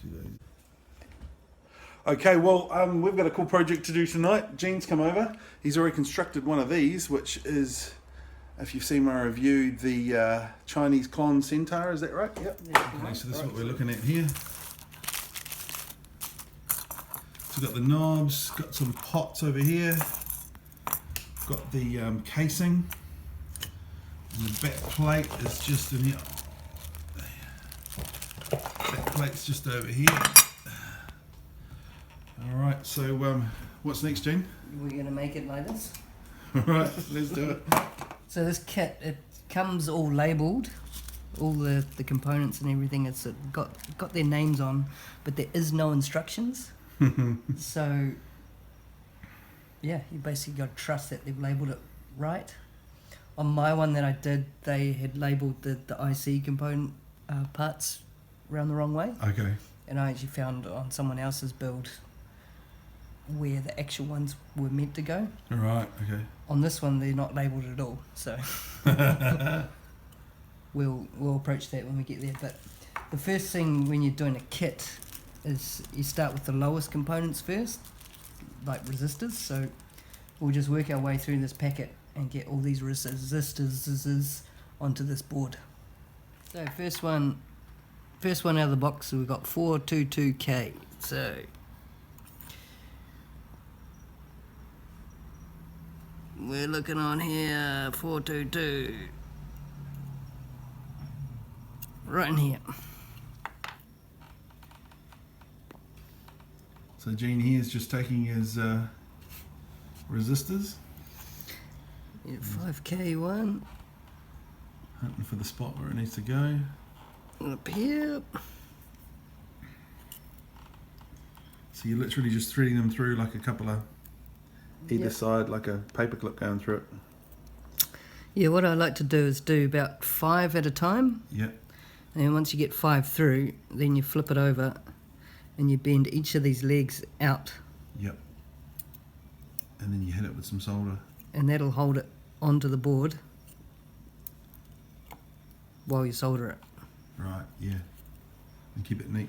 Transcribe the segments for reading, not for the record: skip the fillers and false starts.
See those. Okay, well, we've got a cool project to do tonight. Gene's come over. He's already constructed one of these, which is, if you've seen my review, the Chinese KLON centaur. Is that right? Yep. Okay, so this is what we're looking at here. So we've got the knobs, got some pots over here, got the casing, and the back plate is just in here. Back plate's just over here. Alright, so what's next, Gene? We're going to make it like this. Alright, let's do it. So this kit, it comes all labelled, all the components and everything. It's got their names on, but there is no instructions. So yeah, you basically got to trust that they've labelled it right. On my one that I did, they had labelled the IC component parts around the wrong way. Okay. And I actually found on someone else's build where the actual ones were meant to go. Right, okay. On this one, they're not labelled at all, so we'll approach that when we get there. But the first thing when you're doing a kit is you start with the lowest components first, like resistors. So we'll just work our way through this packet and get all these resistors onto this board. So first one out of the box, we've got 422K. So we're looking on here, 422. Right in here. So Gene here is just taking his resistors. Yeah, 5K one. Hunting for the spot where it needs to go. Up here. So you're literally just threading them through like a couple of either Yep. side, like a paper clip going through it. Yeah, what I like to do is do about 5 at a time. Yep. And then once you get 5 through, then you flip it over and you bend each of these legs out. Yep. And then you hit it with some solder. And that'll hold it onto the board while you solder it. Right, yeah. And keep it neat.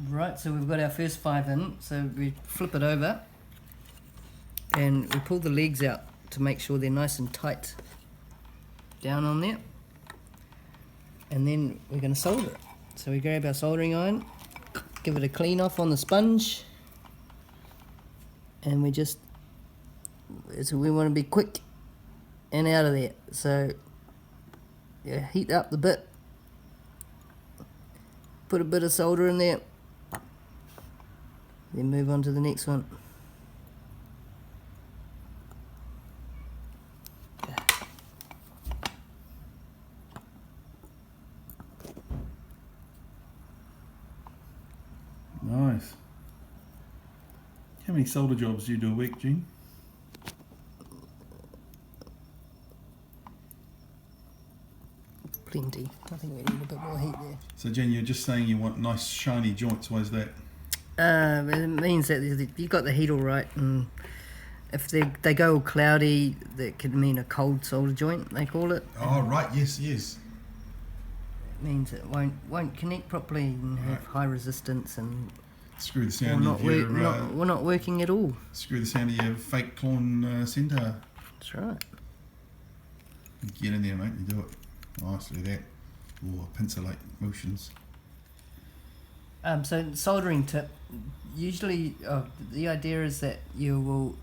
Right, so we've got our first 5 in, so we flip it over and we pull the legs out to make sure they're nice and tight down on there. And then we're going to solder it. So we grab our soldering iron, give it a clean off on the sponge, and we want to be quick and out of there. So yeah, heat up the bit, put a bit of solder in there, then move on to the next one. Nice. How many solder jobs do you do a week, Gene? Plenty. I think we need a bit more heat there. So Gene, you're just saying you want nice shiny joints. Why is that? It means that you've got the heat all right, and if they go all cloudy, that could mean a cold solder joint, they call it. Oh, right, yes, yes. It means it won't connect properly and have high resistance, and Screw the sound of your... we're not working at all. Screw the sound of your fake KLON centaur. That's right. Get in there, mate, and do it. Nicely, that. Or pincer-like motions. So soldering tip, usually the idea is that you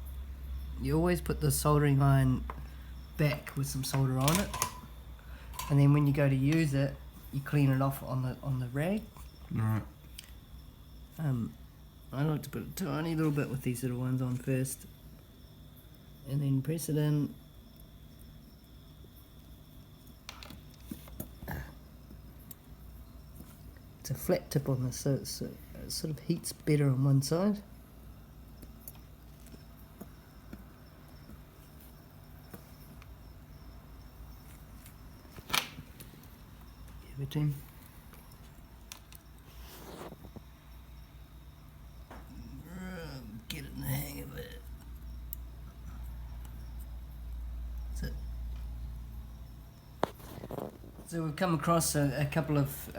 always put the soldering iron back with some solder on it, and then when you go to use it, you clean it off on the rag. Alright. I like to put a tiny little bit with these little ones on first, and then press it in. It's a flat tip on this, so it sort of heats better on one side. Give it in. Get in the hang of it. That's it. So we've come across a couple of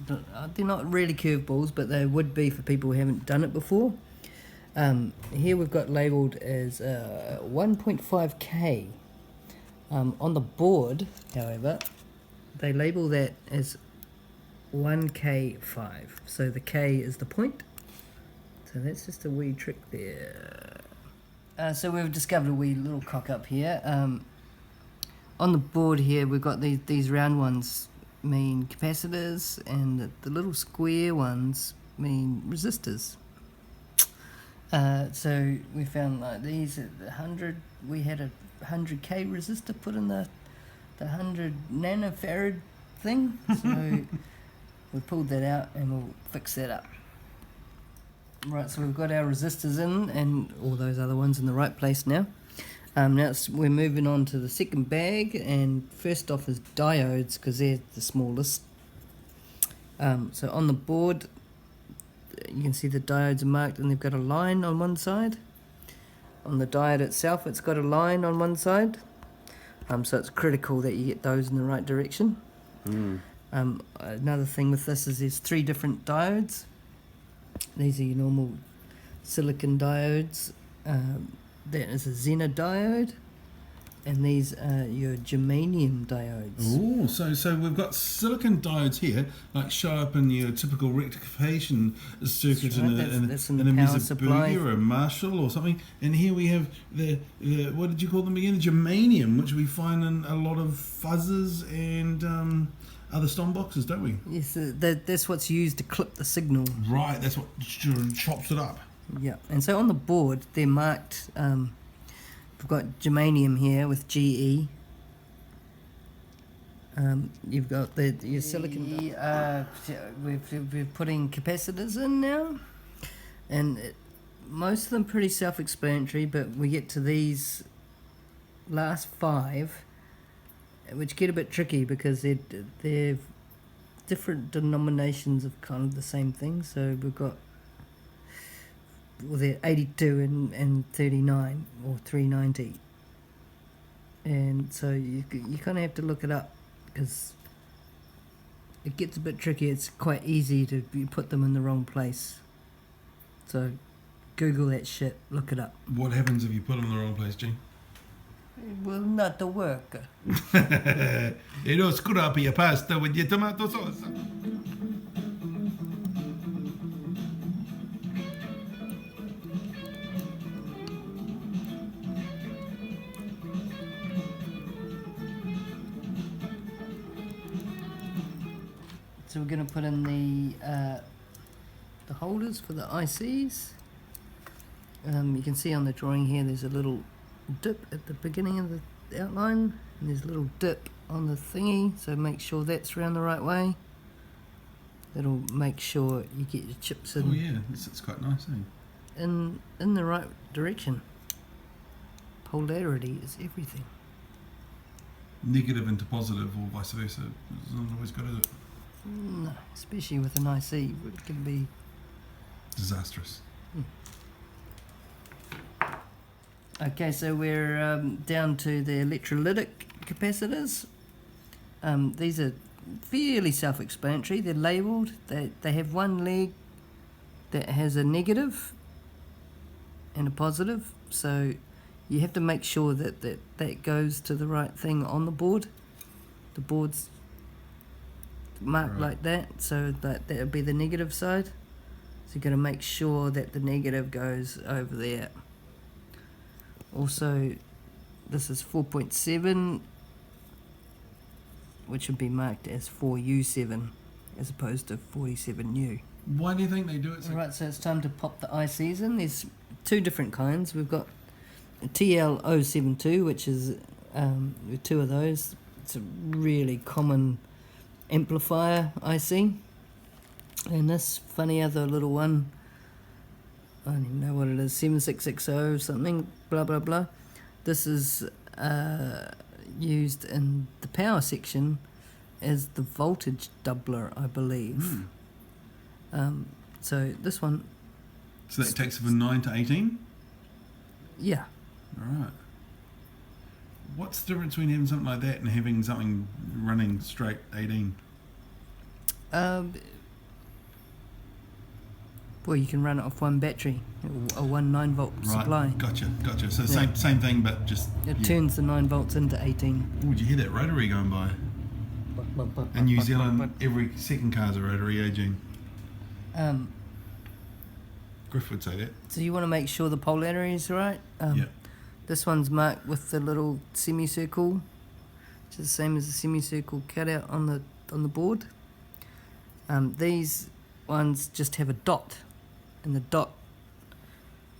they're not really curveballs, but they would be for people who haven't done it before. Here we've got labelled as 1.5K. On the board, however, they label that as 1K5. So the K is the point. So that's just a wee trick there. So we've discovered a wee little cock up here. On the board here, we've got these round ones mean capacitors, and the little square ones mean resistors. So we found like these at 100. We had a 100K resistor put in the 100 nanofarad thing. So we pulled that out and we'll fix that up. Right, so we've got our resistors in and all those other ones in the right place now. Now we're moving on to the second bag, and first off is diodes, because they're the smallest. So on the board, you can see the diodes are marked and they've got a line on one side. On the diode itself, it's got a line on one side. So it's critical that you get those in the right direction. Another thing with this is there's 3 different diodes. These are your normal silicon diodes. That is a Zener diode, and these are your germanium diodes. Oh, so we've got silicon diodes here, like show up in your typical rectification circuit, That's right, that's in the power supply. or a Marshall or something. And here we have the what did you call them again? Germanium, which we find in a lot of fuzzers and other stom boxes, don't we? Yes, that's what's used to clip the signal. Right, that's what chops it up. Yeah, and so on the board they're marked. We've got germanium here with GE. You've got your silicon. We're putting capacitors in now, and most of them pretty self-explanatory. But we get to these last 5, which get a bit tricky because they're different denominations of kind of the same thing. So we've got. Well, they're 82 and 39 or 390, and so you kind of have to look it up because it gets a bit tricky. It's quite easy to put them in the wrong place. So Google that shit, look it up. What happens if you put them in the wrong place, Gene? It will not work. E non scrappi your pasta with your tomato sauce. So we're going to put in the holders for the ICs. You can see on the drawing here there's a little dip at the beginning of the outline, and there's a little dip on the thingy, so make sure that's around the right way. That'll make sure you get your chips in. Oh yeah, it's quite nice, eh? In the right direction. Polarity is everything. Negative into positive or vice versa. It's not always good, is it? No, especially with an IC, it can be Disastrous. Okay, so we're down to the electrolytic capacitors. These are fairly self-explanatory. They're labelled. They have one leg that has a negative and a positive. So you have to make sure that goes to the right thing on the board. The board's marked Right. like that, so that would be the negative side. So you've got to make sure that the negative goes over there. Also, this is 4.7, which would be marked as 4U7 as opposed to 47U. Why do you think they do it so? Alright, so it's time to pop the ICs in. There's 2 different kinds. We've got a TL072, which is 2 of those. It's a really common amplifier IC. And this funny other little one, I don't even know what it is, 7660 or something, blah blah blah. This is used in the power section as the voltage doubler, I believe. So this one... So that takes it from 9 to 18? Yeah. Alright. What's the difference between having something like that and having something running straight 18? Well, you can run it off one battery, a 9-volt supply. Gotcha. So same thing, but just... It turns the 9 volts into 18. Oh, did you hear that rotary going by? In New Zealand, every second car's a rotary, Gene? Griff would say that. So you want to make sure the polarity is right. Yeah. This one's marked with the little semicircle, which is the same as the semicircle cutout on the board. These ones just have a dot, and the dot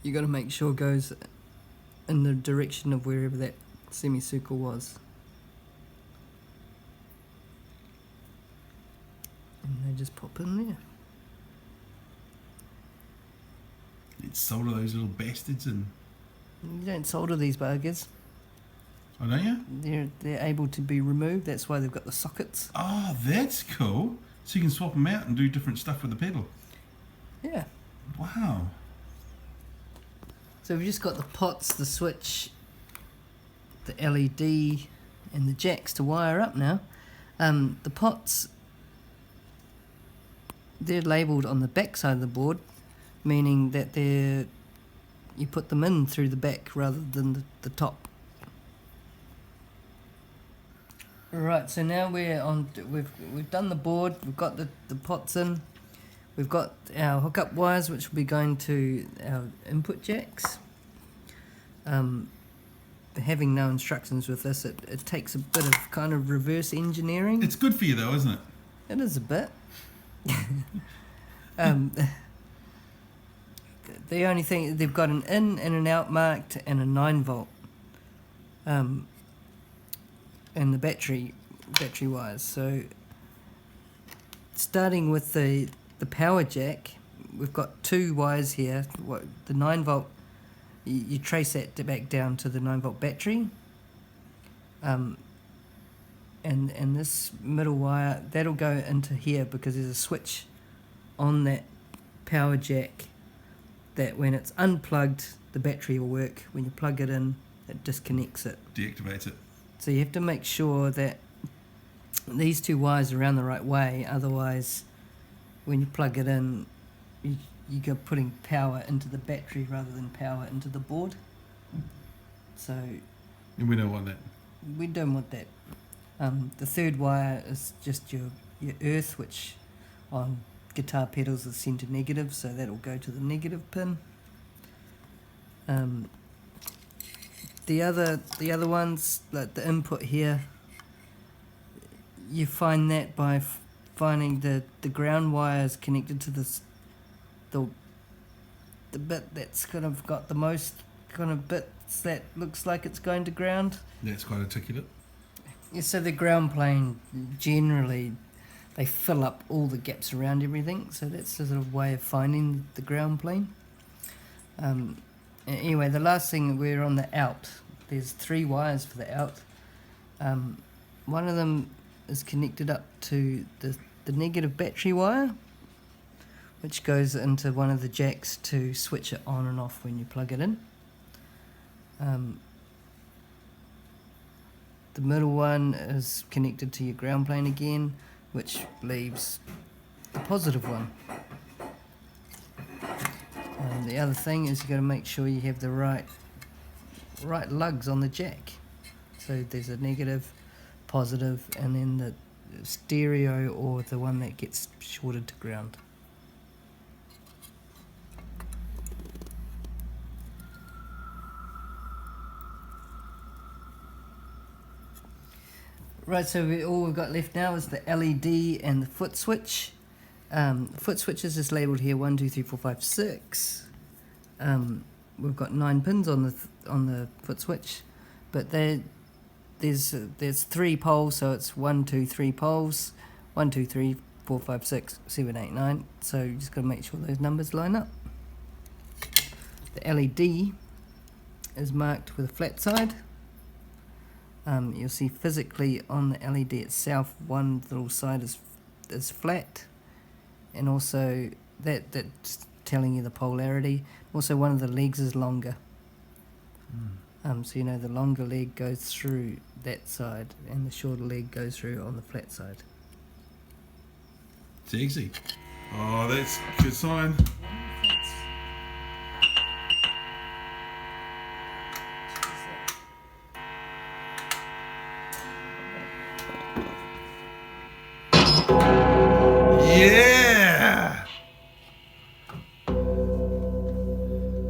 you got to make sure goes in the direction of wherever that semicircle was. And they just pop in there. Let's solder those little bastards in. You don't solder these buggers. Oh, don't you? They're able to be removed. That's why they've got the sockets. Oh, that's cool. So you can swap them out and do different stuff with the pedal. Yeah. Wow. So we've just got the pots, the switch, the LED, and the jacks to wire up now. The pots, they're labelled on the back side of the board, meaning that you put them in through the back rather than the top. Right, so now we've done the board, we've got the pots in, we've got our hookup wires which will be going to our input jacks. Having no instructions with this, it takes a bit of kind of reverse engineering. It's good for you though, isn't it? It is a bit. The only thing, they've got an in and an out marked and a 9-volt. And the battery wires. So starting with the power jack, we've got 2 wires here. The 9-volt, you trace that back down to the 9-volt battery. And this middle wire, that'll go into here because there's a switch on that power jack that when it's unplugged, the battery will work. When you plug it in, it disconnects it. Deactivates it. So you have to make sure that these 2 wires are around the right way, otherwise when you plug it in, you go putting power into the battery rather than power into the board. So... And we don't want that. We don't want that. The 3rd wire is just your earth, which on guitar pedals is sent to negative, so that'll go to the negative pin. The other ones, like the input here, you find that by finding the ground wires connected to the bit that's kind of got the most kind of bits that looks like it's going to ground. That's quite articulate. Yeah, so the ground plane generally they fill up all the gaps around everything, so that's a sort of way of finding the ground plane. Anyway, the last thing, we're on the out. There's 3 wires for the out. One of them is connected up to the negative battery wire, which goes into one of the jacks to switch it on and off when you plug it in. The middle one is connected to your ground plane again, which leaves the positive one. And the other thing is you've got to make sure you have the right lugs on the jack. So there's a negative, positive, and then the stereo or the one that gets shorted to ground. Right, so all we've got left now is the LED and the foot switch. The foot switch is just labelled here 1, 2, 3, 4, 5, 6. We've got 9 pins on the foot switch, but there's 3 poles, so it's 1, 2, 3 poles. 1, 2, 3, 4, 5, 6, 7, 8, 9. So you just got to make sure those numbers line up. The LED is marked with a flat side. You'll see physically on the LED itself, one little side is flat, and also that's telling you the polarity. Also, one of the legs is longer. So you know the longer leg goes through that side, and the shorter leg goes through on the flat side. Sexy. Oh, that's a good sign. Yeah! I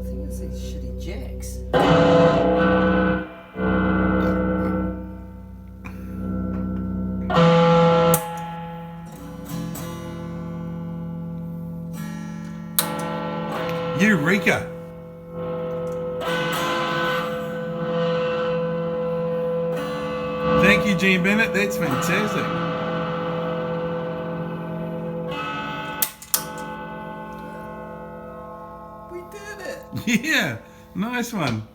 think it's these shitty jacks. Eureka! Thank you, Gene Bennett. That's fantastic. We did it! Yeah, nice one.